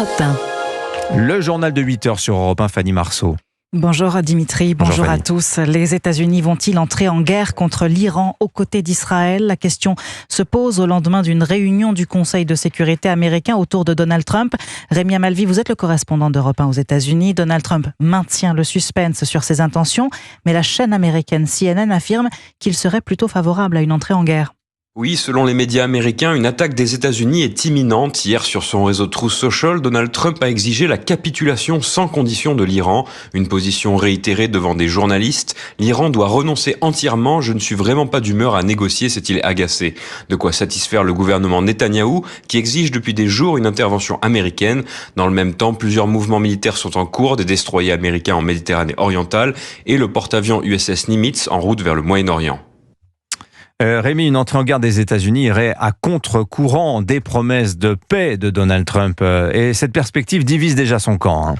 Europe 1. Le journal de 8h sur Europe 1, Fanny Marceau. Bonjour Dimitri, bonjour à tous. Les États-Unis vont-ils entrer en guerre contre l'Iran aux côtés d'Israël ? La question se pose au lendemain d'une réunion du Conseil de sécurité américain autour de Donald Trump. Rémi Amalvi, vous êtes le correspondant d'Europe 1 aux États-Unis. Donald Trump maintient le suspense sur ses intentions, mais la chaîne américaine CNN affirme qu'il serait plutôt favorable à une entrée en guerre. Oui, selon les médias américains, une attaque des États-Unis est imminente. Hier, sur son réseau Truth Social, Donald Trump a exigé la capitulation sans condition de l'Iran. Une position réitérée devant des journalistes. L'Iran doit renoncer entièrement. Je ne suis vraiment pas d'humeur à négocier, s'est-il agacé. De quoi satisfaire le gouvernement Netanyahou, qui exige depuis des jours une intervention américaine. Dans le même temps, plusieurs mouvements militaires sont en cours, des destroyers américains en Méditerranée orientale et le porte-avions USS Nimitz en route vers le Moyen-Orient. Rémi, une entrée en guerre des États-Unis irait à contre-courant des promesses de paix de Donald Trump. Et cette perspective divise déjà son camp.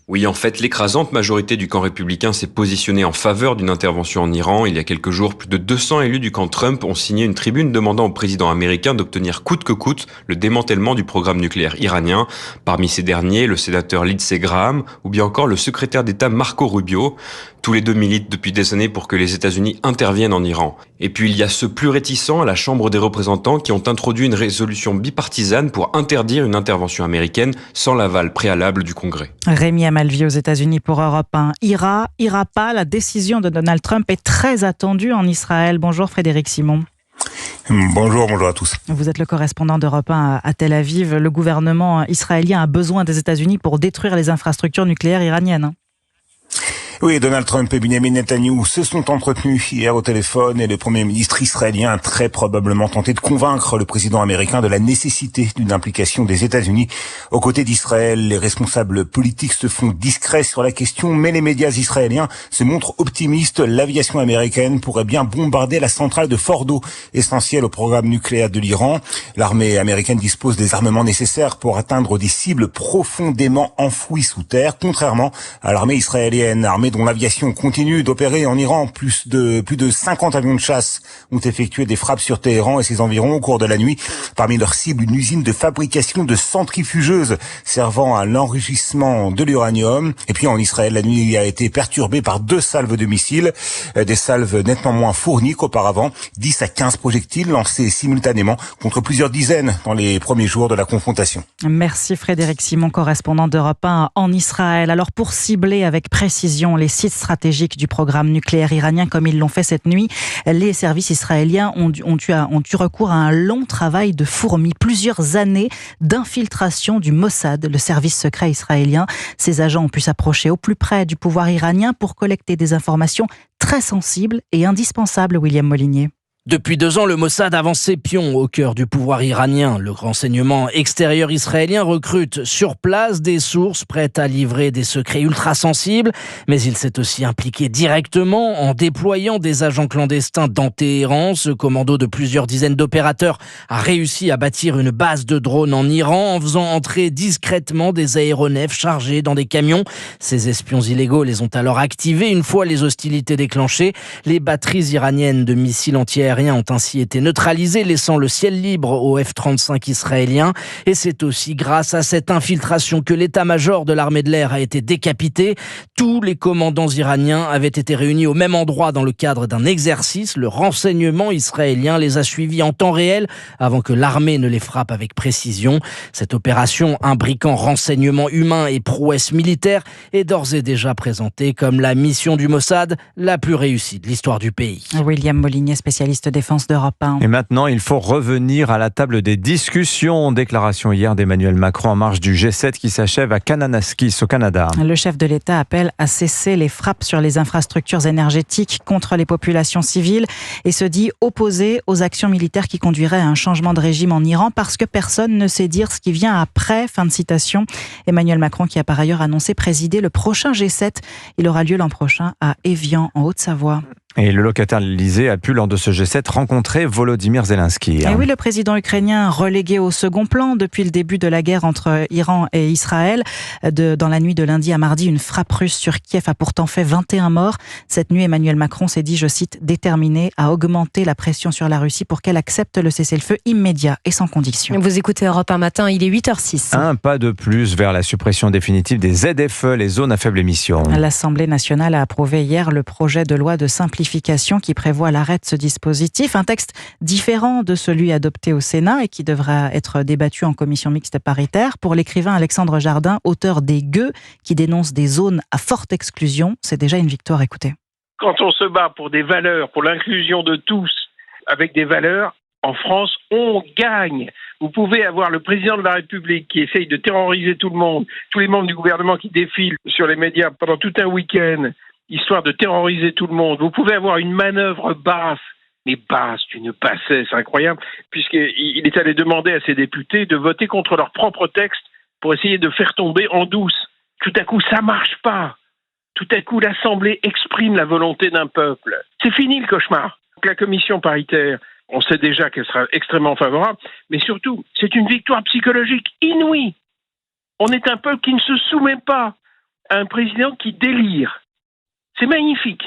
Oui, en fait, l'écrasante majorité du camp républicain s'est positionnée en faveur d'une intervention en Iran. Il y a quelques jours, plus de 200 élus du camp Trump ont signé une tribune demandant au président américain d'obtenir coûte que coûte le démantèlement du programme nucléaire iranien. Parmi ces derniers, le sénateur Lindsey Graham ou bien encore le secrétaire d'État Marco Rubio. Tous les deux militent depuis des années pour que les États-Unis interviennent en Iran. Et puis il y a ceux plus réticents à la Chambre des représentants qui ont introduit une résolution bipartisane pour interdire une intervention américaine sans l'aval préalable du Congrès. Rémi Amalvi aux États-Unis pour Europe 1. Ira pas, la décision de Donald Trump est très attendue en Israël. Bonjour Frédéric Simon. Bonjour à tous. Vous êtes le correspondant d'Europe 1 à Tel Aviv. Le gouvernement israélien a besoin des États-Unis pour détruire les infrastructures nucléaires iraniennes. Oui, Donald Trump et Benjamin Netanyahou se sont entretenus hier au téléphone et le Premier ministre israélien a très probablement tenté de convaincre le président américain de la nécessité d'une implication des États-Unis aux côtés d'Israël. Les responsables politiques se font discrets sur la question, mais les médias israéliens se montrent optimistes. L'aviation américaine pourrait bien bombarder la centrale de Fordo, essentielle au programme nucléaire de l'Iran. L'armée américaine dispose des armements nécessaires pour atteindre des cibles profondément enfouies sous terre, contrairement à l'armée israélienne, armée dont l'aviation continue d'opérer en Iran. Plus de 50 avions de chasse ont effectué des frappes sur Téhéran et ses environs au cours de la nuit. Parmi leurs cibles, une usine de fabrication de centrifugeuses servant à l'enrichissement de l'uranium. Et puis en Israël, la nuit a été perturbée par 2 salves de missiles, des salves nettement moins fournies qu'auparavant. 10 à 15 projectiles lancés simultanément contre plusieurs dizaines dans les premiers jours de la confrontation. Merci Frédéric Simon, correspondant d'Europe 1 en Israël. Alors pour cibler avec précision les sites stratégiques du programme nucléaire iranien comme ils l'ont fait cette nuit, les services israéliens ont eu recours à un long travail de fourmi, plusieurs années d'infiltration du Mossad, le service secret israélien. Ces agents ont pu s'approcher au plus près du pouvoir iranien pour collecter des informations très sensibles et indispensables, William Molinier. Depuis 2 ans, le Mossad avance ses pions au cœur du pouvoir iranien. Le renseignement extérieur israélien recrute sur place des sources prêtes à livrer des secrets ultra sensibles, mais il s'est aussi impliqué directement en déployant des agents clandestins dans Téhéran. Ce commando de plusieurs dizaines d'opérateurs a réussi à bâtir une base de drones en Iran en faisant entrer discrètement des aéronefs chargés dans des camions. Ces espions illégaux les ont alors activés une fois les hostilités déclenchées. Les batteries iraniennes de missiles antiaériens ont ainsi été neutralisés, laissant le ciel libre aux F-35 israéliens. Et c'est aussi grâce à cette infiltration que l'état-major de l'armée de l'air a été décapité. Tous les commandants iraniens avaient été réunis au même endroit dans le cadre d'un exercice. Le renseignement israélien les a suivis en temps réel avant que l'armée ne les frappe avec précision. Cette opération, imbriquant renseignement humain et prouesse militaire, est d'ores et déjà présentée comme la mission du Mossad la plus réussie de l'histoire du pays. William Molinier, spécialiste défense d'Europe 1. Et maintenant, il faut revenir à la table des discussions. Déclaration hier d'Emmanuel Macron en marge du G7 qui s'achève à Kananaskis au Canada. Le chef de l'État appelle à cesser les frappes sur les infrastructures énergétiques contre les populations civiles et se dit opposé aux actions militaires qui conduiraient à un changement de régime en Iran parce que personne ne sait dire ce qui vient après. Fin de citation. Emmanuel Macron qui a par ailleurs annoncé présider le prochain G7. Il aura lieu l'an prochain à Évian en Haute-Savoie. Et le locataire de l'Elysée a pu, lors de ce G7, rencontrer Volodymyr Zelensky. Et oui, le président ukrainien relégué au second plan depuis le début de la guerre entre Iran et Israël. Dans la nuit de lundi à mardi, une frappe russe sur Kiev a pourtant fait 21 morts. Cette nuit, Emmanuel Macron s'est dit, je cite, déterminé à augmenter la pression sur la Russie pour qu'elle accepte le cessez-le-feu immédiat et sans condition. Vous écoutez Europe 1 matin, il est 8h06. Un pas de plus vers la suppression définitive des ZFE, les zones à faible émission. L'Assemblée nationale a approuvé hier le projet de loi de simplification qui prévoit l'arrêt de ce dispositif. Un texte différent de celui adopté au Sénat et qui devra être débattu en commission mixte paritaire. Pour l'écrivain Alexandre Jardin, auteur des Gueux, qui dénonce des zones à forte exclusion, c'est déjà une victoire. Écoutez. Quand on se bat pour des valeurs, pour l'inclusion de tous, avec des valeurs, en France, on gagne. Vous pouvez avoir le président de la République qui essaye de terroriser tout le monde, tous les membres du gouvernement qui défilent sur les médias pendant tout un week-end, histoire de terroriser tout le monde. Vous pouvez avoir une manœuvre basse, mais basse d'une bassesse incroyable, puisqu'il est allé demander à ses députés de voter contre leur propre texte pour essayer de faire tomber en douce. Tout à coup, ça marche pas. Tout à coup, l'Assemblée exprime la volonté d'un peuple. C'est fini le cauchemar. La commission paritaire, on sait déjà qu'elle sera extrêmement favorable, mais surtout, c'est une victoire psychologique inouïe. On est un peuple qui ne se soumet pas à un président qui délire. C'est magnifique.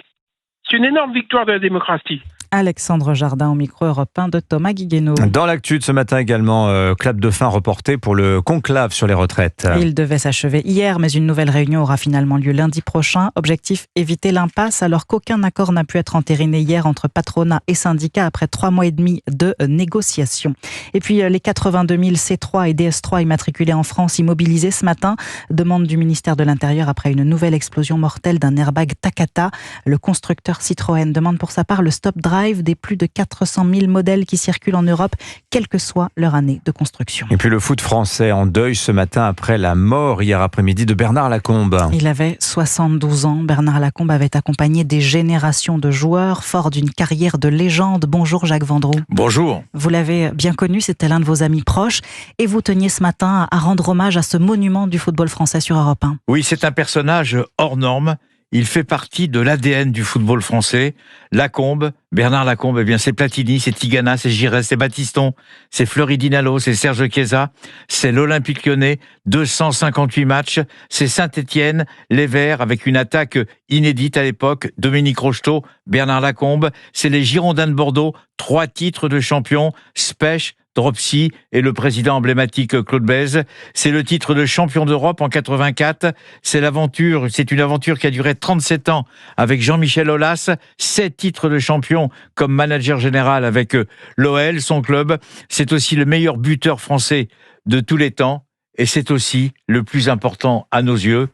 C'est une énorme victoire de la démocratie. Alexandre Jardin au micro européen de Thomas Guiguenot. Dans l'actu de ce matin également, clap de fin reporté pour le conclave sur les retraites. Il devait s'achever hier, mais une nouvelle réunion aura finalement lieu lundi prochain. Objectif, éviter l'impasse alors qu'aucun accord n'a pu être entériné hier entre patronat et syndicats après 3 mois et demi de négociations. Et puis les 82 000 C3 et DS3 immatriculés en France immobilisés ce matin, demande du ministère de l'Intérieur après une nouvelle explosion mortelle d'un airbag Takata. Le constructeur Citroën demande pour sa part le stop drive des plus de 400 000 modèles qui circulent en Europe, quelle que soit leur année de construction. Et puis le foot français en deuil ce matin après la mort hier après-midi de Bernard Lacombe. Il avait 72 ans. Bernard Lacombe avait accompagné des générations de joueurs, fort d'une carrière de légende. Bonjour Jacques Vendroux. Bonjour. Vous l'avez bien connu, c'était l'un de vos amis proches et vous teniez ce matin à rendre hommage à ce monument du football français sur Europe 1. Oui, c'est un personnage hors norme. Il fait partie de l'ADN du football français. Lacombe, Bernard Lacombe, eh bien c'est Platini, c'est Tigana, c'est Giresse, c'est Battiston, c'est Fleury Dinalo, c'est Serge Chiesa, c'est l'Olympique Lyonnais, 258 matchs, c'est Saint-Étienne, les Verts avec une attaque inédite à l'époque, Dominique Rocheteau, Bernard Lacombe, c'est les Girondins de Bordeaux, 3 titres de champion, Spech, Dropsy et le président emblématique Claude Bèze. C'est le titre de champion d'Europe en 84. C'est une aventure qui a duré 37 ans avec Jean-Michel Aulas. 7 titres de champion comme manager général avec l'OL, son club. C'est aussi le meilleur buteur français de tous les temps. Et c'est aussi le plus important à nos yeux.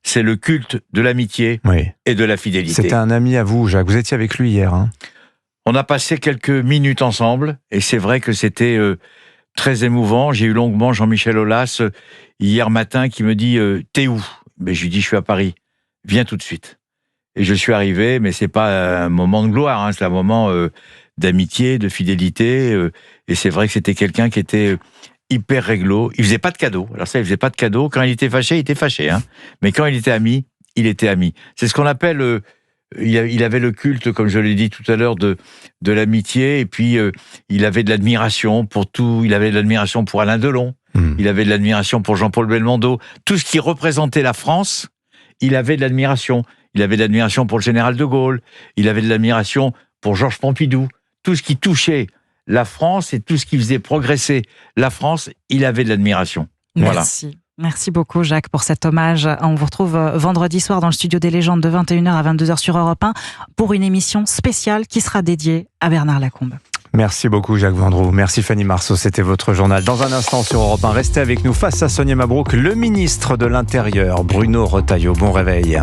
C'est le culte de l'amitié et de la fidélité. C'était un ami à vous, Jacques. Vous étiez avec lui hier, hein ? On a passé quelques minutes ensemble et c'est vrai que c'était très émouvant. J'ai eu longuement Jean-Michel Aulas hier matin qui me dit « T'es où ?» Je lui dis « Je suis à Paris, viens tout de suite ». Et je suis arrivé, mais c'est pas un moment de gloire, hein, c'est un moment d'amitié, de fidélité. Et c'est vrai que c'était quelqu'un qui était hyper réglo. Il faisait pas de cadeaux. Alors ça, il faisait pas de cadeaux. Quand il était fâché, hein. Mais quand il était ami, il était ami. C'est ce qu'on appelle... Il avait le culte, comme je l'ai dit tout à l'heure, de l'amitié, et puis il avait de l'admiration pour tout. Il avait de l'admiration pour Alain Delon, il avait de l'admiration pour Jean-Paul Belmondo. Tout ce qui représentait la France, il avait de l'admiration. Il avait de l'admiration pour le général de Gaulle, il avait de l'admiration pour Georges Pompidou. Tout ce qui touchait la France et tout ce qui faisait progresser la France, il avait de l'admiration. Merci. Voilà. Merci beaucoup Jacques pour cet hommage. On vous retrouve vendredi soir dans le studio des légendes de 21h à 22h sur Europe 1 pour une émission spéciale qui sera dédiée à Bernard Lacombe. Merci beaucoup Jacques Vendroux. Merci Fanny Marceau, c'était votre journal. Dans un instant sur Europe 1, restez avec nous face à Sonia Mabrouk, le ministre de l'Intérieur Bruno Retailleau. Bon réveil.